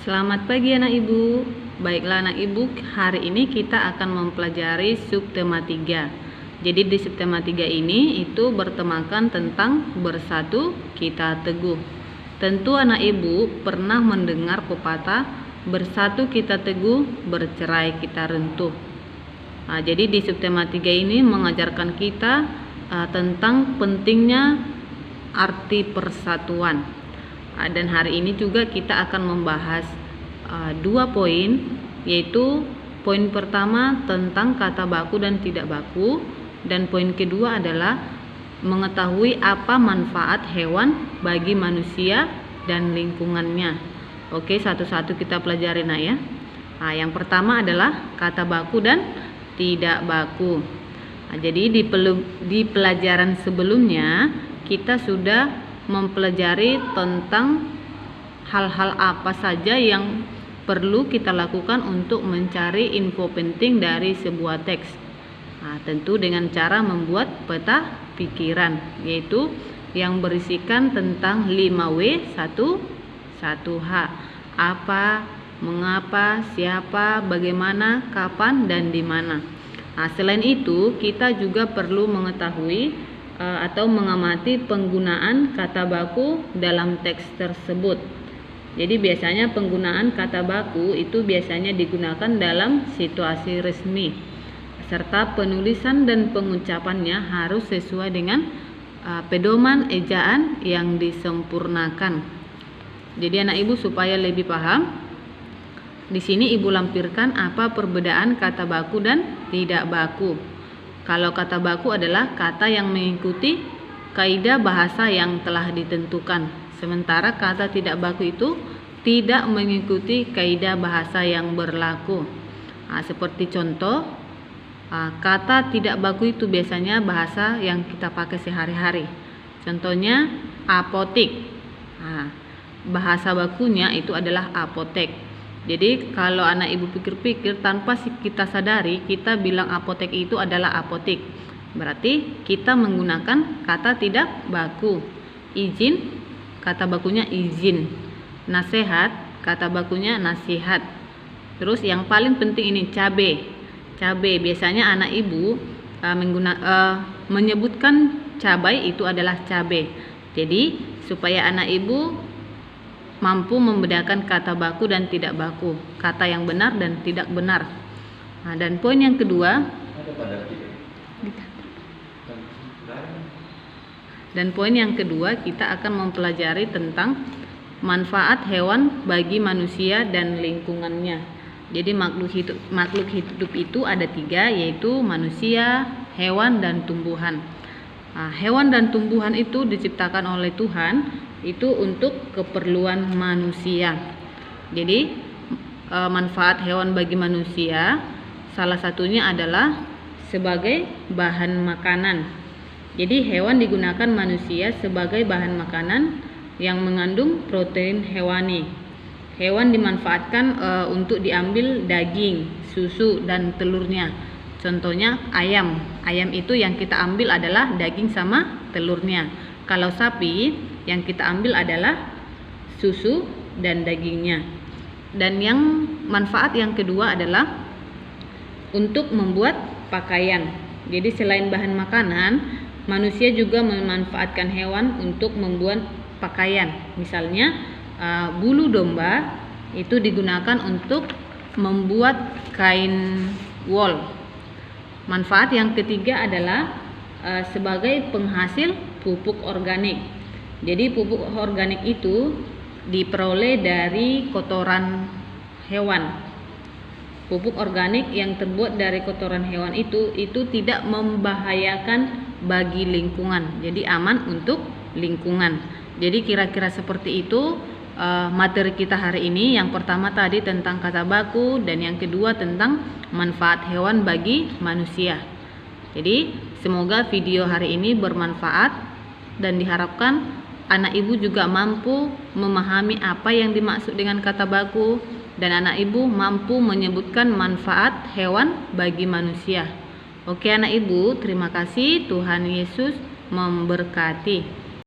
Selamat pagi anak ibu. Baiklah anak ibu, hari ini kita akan mempelajari subtema 3. Jadi di subtema 3 ini itu bertemakan tentang bersatu kita teguh. Tentu anak ibu pernah mendengar pepatah bersatu kita teguh, bercerai kita runtuh. Jadi di subtema 3 ini mengajarkan kita tentang pentingnya arti persatuan. Dan hari ini juga kita akan membahas 2 poin, yaitu poin pertama tentang kata baku dan tidak baku, dan poin kedua adalah mengetahui apa manfaat hewan bagi manusia dan lingkungannya. Oke, satu-satu kita pelajari nak ya. Yang pertama adalah kata baku dan tidak baku. Jadi di pelajaran sebelumnya kita sudah mempelajari tentang hal-hal apa saja yang perlu kita lakukan untuk mencari info penting dari sebuah teks. Tentu dengan cara membuat peta pikiran, yaitu yang berisikan tentang 5W 1H. Apa, mengapa, siapa, bagaimana, kapan, dan di mana. Selain itu, kita juga perlu mengetahui atau mengamati penggunaan kata baku dalam teks tersebut. Jadi biasanya penggunaan kata baku itu biasanya digunakan dalam situasi resmi, serta penulisan dan pengucapannya harus sesuai dengan pedoman ejaan yang disempurnakan. Jadi anak ibu supaya lebih paham, di sini ibu lampirkan apa perbedaan kata baku dan tidak baku. Kalau kata baku adalah kata yang mengikuti kaidah bahasa yang telah ditentukan. Sementara kata tidak baku itu tidak mengikuti kaidah bahasa yang berlaku. Seperti contoh, kata tidak baku itu biasanya bahasa yang kita pakai sehari-hari. Contohnya apotik. Bahasa bakunya itu adalah apotek. Jadi kalau anak ibu pikir-pikir tanpa kita sadari, kita bilang apotek itu adalah apotik. Berarti kita menggunakan kata tidak baku. Izin, kata bakunya izin. Nasihat, kata bakunya nasihat. Terus yang paling penting ini cabe. Cabe, biasanya anak ibu menyebutkan cabai itu adalah cabe. Jadi supaya anak ibu mampu membedakan kata baku dan tidak baku, kata yang benar dan tidak benar. Dan poin yang kedua, kita akan mempelajari tentang manfaat hewan bagi manusia dan lingkungannya. Jadi makhluk hidup itu ada 3, yaitu manusia, hewan, dan tumbuhan. Hewan dan tumbuhan itu diciptakan oleh Tuhan itu untuk keperluan manusia. Jadi manfaat hewan bagi manusia salah satunya adalah sebagai bahan makanan. Jadi hewan digunakan manusia sebagai bahan makanan yang mengandung protein hewani. Hewan dimanfaatkan untuk diambil daging, susu, dan telurnya. Contohnya ayam. Ayam itu yang kita ambil adalah daging sama telurnya. Kalau sapi, yang kita ambil adalah susu dan dagingnya. Dan yang manfaat yang kedua adalah untuk membuat pakaian. Jadi selain bahan makanan, manusia juga memanfaatkan hewan untuk membuat pakaian. Misalnya bulu domba itu digunakan untuk membuat kain wol. Manfaat yang ketiga adalah sebagai penghasil pupuk organik. Jadi pupuk organik itu diperoleh dari kotoran hewan. Pupuk organik yang terbuat dari kotoran hewan itu tidak membahayakan bagi lingkungan. Jadi aman untuk lingkungan. Jadi kira-kira seperti itu materi kita hari ini. Yang pertama tadi tentang kata baku, dan yang kedua tentang manfaat hewan bagi manusia. Jadi semoga video hari ini bermanfaat dan diharapkan anak ibu juga mampu memahami apa yang dimaksud dengan kata baku, dan anak ibu mampu menyebutkan manfaat hewan bagi manusia. Oke anak ibu, terima kasih. Tuhan Yesus memberkati.